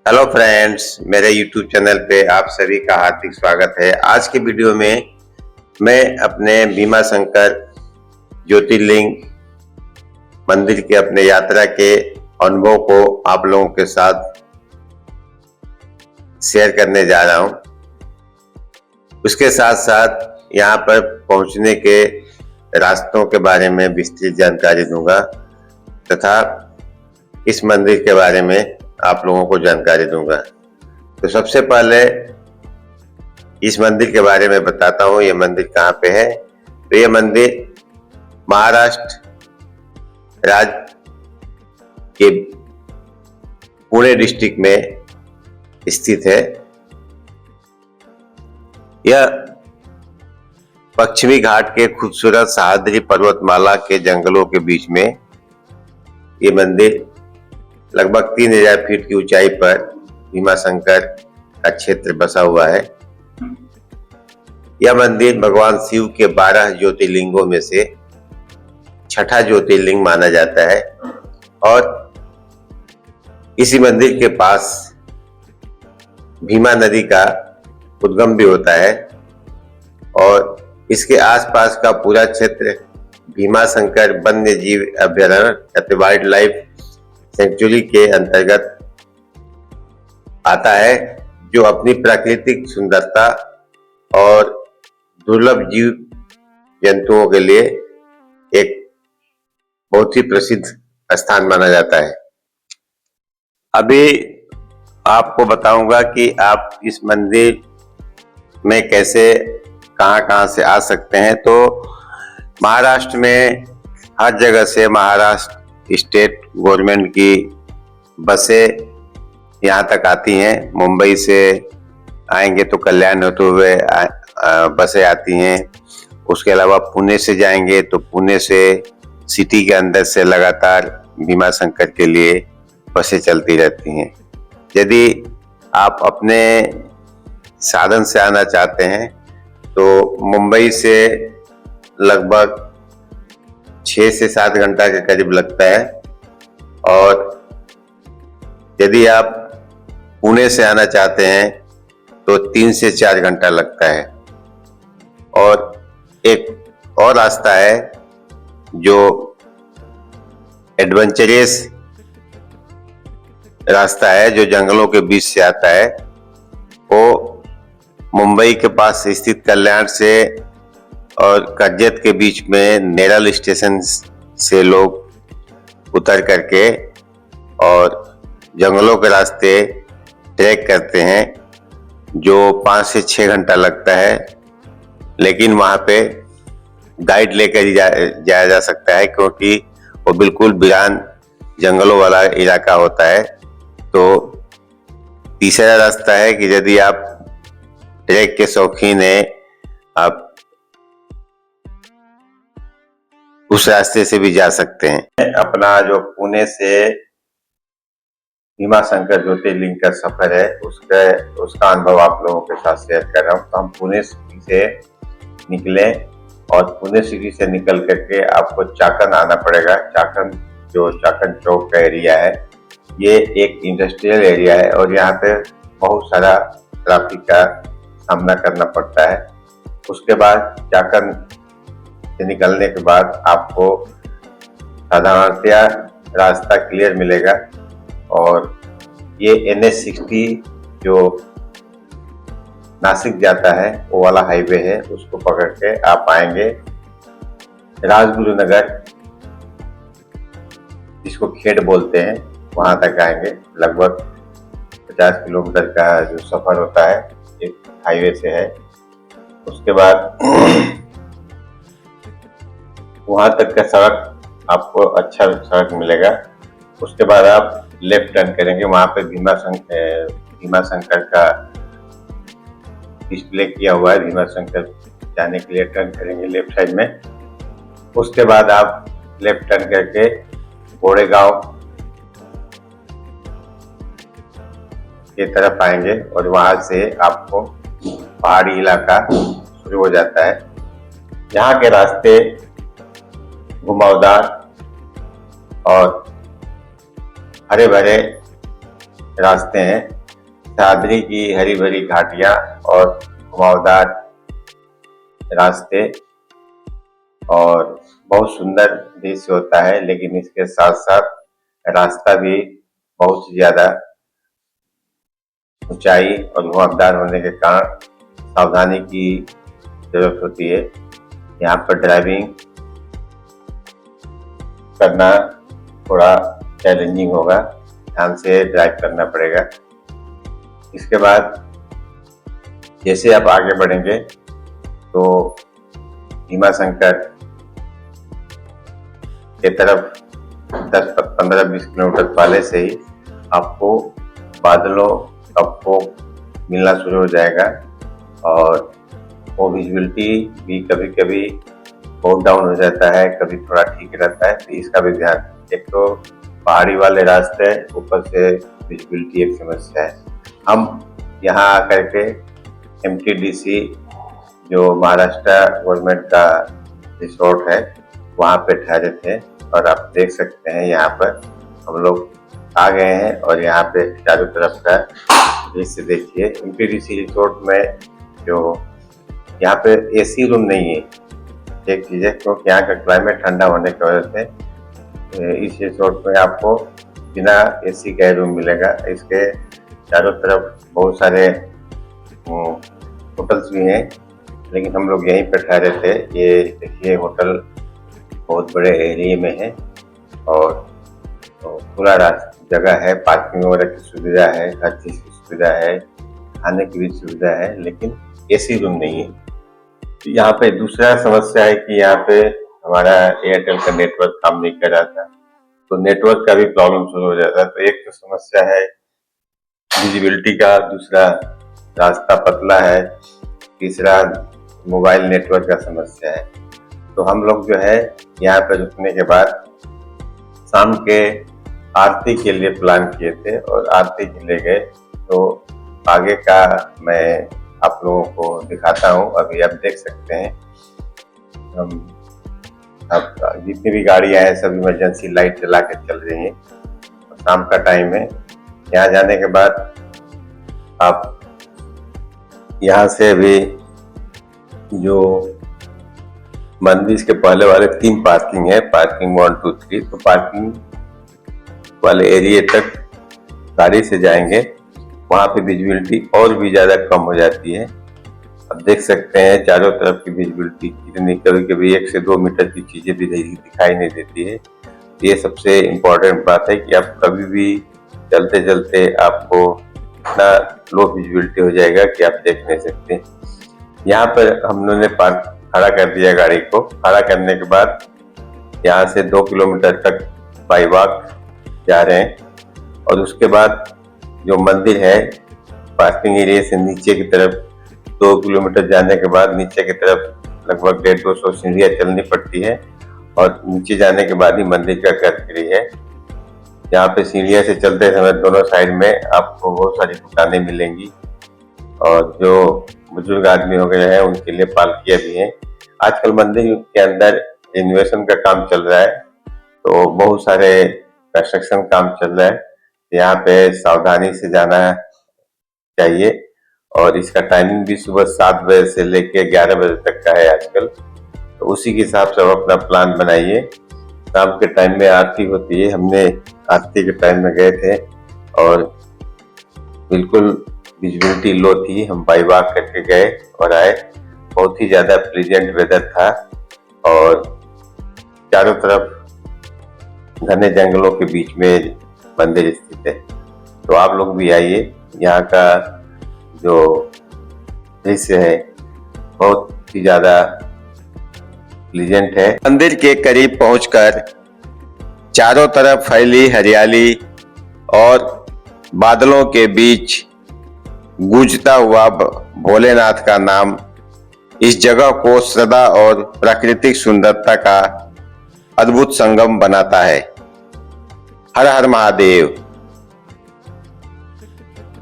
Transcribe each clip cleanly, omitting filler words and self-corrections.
Hello friends, मेरे YouTube channel पे आप सभी का हार्दिक स्वागत है। आज के वीडियो में मैं अपने भीमा शंकर ज्योतिर्लिंग मंदिर के अपने यात्रा के अनुभव को आप लोगों के साथ शेयर करने जा रहा हूं। उसके साथ साथ यहां पर पहुंचने के रास्तों के बारे में विस्तृत जानकारी दूंगा तथा इस मंदिर के बारे में आप लोगों को जानकारी दूंगा। तो सबसे पहले इस मंदिर के बारे में बताता हूँ। ये मंदिर कहाँ पे है। तो ये मंदिर महाराष्ट्र राज्य के पुणे डिस्ट्रिक्ट में स्थित है। यह पश्चिमी घाट के खूबसूरत सह्याद्री पर्वतमाला के जंगलों के बीच में ये मंदिर लगभग 3000 फीट की ऊंचाई पर भीमा शंकर का क्षेत्र बसा हुआ है। यह मंदिर भगवान शिव के 12 ज्योतिर्लिंगों में से छठा ज्योतिर्लिंग माना जाता है और इसी मंदिर के पास भीमा नदी का उद्गम भी होता है और इसके आसपास का पूरा क्षेत्र भीमा शंकर वन्य जीव अभयारण्य वाइल्ड लाइफ सेंचुरी के अंतर्गत आता है, जो अपनी प्राकृतिक सुंदरता और दुर्लभ जीव जंतुओं के लिए एक बहुत ही प्रसिद्ध स्थान माना जाता है। अभी आपको बताऊंगा कि आप इस मंदिर में कैसे कहां से आ सकते हैं। तो महाराष्ट्र में हर जगह से महाराष्ट्र स्टेट गवर्नमेंट की बसें यहाँ तक आती हैं। मुंबई से आएंगे तो कल्याण होते हुए बसें आती हैं। उसके अलावा पुणे से जाएंगे तो पुणे से सिटी के अंदर से लगातार भीमा शंकर के लिए बसें चलती रहती हैं। यदि आप अपने साधन से आना चाहते हैं तो मुंबई से लगभग 6 से 7 घंटा के करीब लगता है और यदि आप पुणे से आना चाहते हैं तो 3 से 4 घंटा लगता है। और एक और रास्ता है जो एडवेंचरस रास्ता है, जो जंगलों के बीच से आता है। वो मुंबई के पास स्थित कल्याण से और कर्जत के बीच में नेरल स्टेशन से लोग उतर करके और जंगलों के रास्ते ट्रैक करते हैं, जो 5 से 6 घंटा लगता है। लेकिन वहाँ पे गाइड लेकर ही जाया जा सकता है, क्योंकि वो बिल्कुल वीरान जंगलों वाला इलाका होता है। तो तीसरा रास्ता है कि यदि आप ट्रैक के शौकीन हैं, आप उस रास्ते से भी जा सकते हैं। अपना जो पुणे से भीमा शंकर ज्योतिर्लिंग का सफर है उसका अनुभव आप लोगों के साथ शेयर कर रहा हूँ। तो हम पुणे सिटी से निकले और पुणे सिटी से निकल करके आपको चाकन आना पड़ेगा। चाकन जो चाकन चौक का एरिया है, ये एक इंडस्ट्रियल एरिया है और यहाँ पे बहुत सारा ट्रैफिक का सामना करना पड़ता है। उसके बाद चाकन से निकलने के बाद आपको साधारणतया रास्ता क्लियर मिलेगा और ये NH60 जो नासिक जाता है वो वाला हाईवे है, उसको पकड़ के आप आएंगे राजगुरु नगर, जिसको खेड़ बोलते हैं, वहां तक आएंगे। लगभग 50 किलोमीटर का जो सफर होता है एक हाईवे से है। उसके बाद वहां तक का सड़क आपको अच्छा सड़क मिलेगा। उसके बाद आप लेफ्ट टर्न करेंगे, वहां पे भीमा शंकर का डिस्प्ले किया हुआ है। भीमा शंकर जाने के लिए टर्न करेंगे लेफ्ट साइड में। उसके बाद आप लेफ्ट टर्न करके गोड़ेगांव की तरफ आएंगे और वहां से आपको पहाड़ी इलाका शुरू हो जाता है। यहाँ के रास्ते घुमावदार और हरे भरे रास्ते हैं, सह्याद्री की हरी भरी घाटियां और घुमावदार रास्ते, और बहुत सुंदर दृश्य होता है। लेकिन इसके साथ साथ रास्ता भी बहुत ज्यादा ऊंचाई और घुमावदार होने के कारण सावधानी की जरूरत होती है। यहाँ पर ड्राइविंग करना थोड़ा चैलेंजिंग होगा, ध्यान से ड्राइव करना पड़ेगा। इसके बाद जैसे आप आगे बढ़ेंगे तो भीमाशंकर के तरफ 10-15-20 किलोमीटर पहले से ही आपको बादलों का फोग मिलना शुरू हो जाएगा, और वो विजिबिलिटी भी कभी कभी बहुत डाउन हो जाता है, कभी थोड़ा ठीक रहता है, तो इसका भी ध्यान। एक तो पहाड़ी वाले रास्ते, ऊपर से विजिबिलिटी एक समस्या है। हम यहाँ आकर के MTDC जो महाराष्ट्र गवर्नमेंट का रिसोर्ट है वहाँ पे ठहरे थे, और आप देख सकते हैं यहाँ पर हम लोग आ गए हैं, और यहाँ पे चारों तरफ का दृश्य देखिए। MTDC रिसोर्ट में जो यहाँ पे AC रूम नहीं है, एक चीज है, क्योंकि यहाँ का क्लाइमेट ठंडा होने की वजह से इस रिसोर्ट में आपको बिना AC का रूम मिलेगा। इसके चारों तरफ बहुत सारे होटल्स भी हैं, लेकिन हम लोग यहीं पर ठहरे थे। ये देखिए होटल बहुत बड़े एरिया में है, और खुला जगह है, पार्किंग वगैरह की सुविधा है, हर चीज़ की सुविधा है, खाने की भी सुविधा है, लेकिन AC रूम नहीं है। यहाँ पे दूसरा समस्या है कि यहाँ पे हमारा एयरटेल का नेटवर्क काम नहीं कर रहा था, तो नेटवर्क का भी प्रॉब्लम शुरू हो जाता है। तो एक तो समस्या है विजिबिलिटी का, दूसरा रास्ता पतला है, तीसरा मोबाइल नेटवर्क का समस्या है। तो हम लोग जो है यहाँ पे रुकने के बाद शाम के आरती के लिए प्लान किए थे, और आरती के लिए गए। तो आगे का मैं आप लोगों को दिखाता हूँ। अभी आप देख सकते हैं हम अब जितनी भी गाड़ियां हैं सब इमरजेंसी लाइट जला के चल रही हैं, शाम का टाइम है। यहाँ जाने के बाद आप यहाँ से भी जो मंदिर के पहले वाले 3 पार्किंग है, पार्किंग 1, 2, 3, तो पार्किंग वाले एरिया तक गाड़ी से जाएंगे, वहाँ पे विजिबिलिटी और भी ज़्यादा कम हो जाती है। अब देख सकते हैं चारों तरफ की विजिबिलिटी कितनी, कभी कभी 1 से 2 मीटर की चीज़ें भी दिखाई नहीं देती है। ये सबसे इम्पोर्टेंट बात है कि आप कभी भी चलते चलते आपको इतना लो विजिबिलिटी हो जाएगा कि आप देख नहीं सकते। यहाँ पर हम लोगों ने खड़ा कर दिया गाड़ी को। खड़ा करने के बाद यहाँ से 2 किलोमीटर तक बाई वॉक जा रहे हैं, और उसके बाद जो मंदिर है पार्किंग एरिया से नीचे की तरफ 2 किलोमीटर जाने के बाद नीचे की तरफ लगभग 150-200 सीढ़ियाँ चलनी पड़ती है, और नीचे जाने के बाद ही मंदिर का गर्भगृह है। यहाँ पे सीढ़ियाँ से चलते समय दोनों साइड में आपको बहुत सारी दुकानें मिलेंगी, और जो बुजुर्ग आदमी हो गए हैं उनके लिए पालकियाँ भी हैं। आजकल मंदिर के अंदर रिनोवेशन का काम चल रहा है, तो बहुत सारे कंस्ट्रक्शन काम चल रहा है। यहाँ पे सावधानी से जाना चाहिए, और इसका टाइमिंग भी सुबह 7 बजे से लेके 11 बजे तक का है आजकल। तो उसी के हिसाब से आप अपना प्लान बनाइए। शाम के टाइम में आरती होती है, हमने आरती के टाइम में गए थे और बिल्कुल विजिबिलिटी लो थी, हम बाई वॉक करके गए और आए। बहुत ही ज्यादा प्लीजेंट वेदर था, और चारों तरफ घने जंगलों के बीच में मंदिर स्थित है। तो आप लोग भी आइए, यहाँ का जो दृश्य है बहुत ही ज्यादा प्लीजेंट है। मंदिर के करीब पहुंचकर चारों तरफ फैली हरियाली और बादलों के बीच गूंजता हुआ भोलेनाथ का नाम इस जगह को श्रद्धा और प्राकृतिक सुंदरता का अद्भुत संगम बनाता है। हर हर महादेव।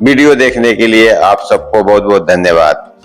वीडियो देखने के लिए आप सबको बहुत बहुत धन्यवाद।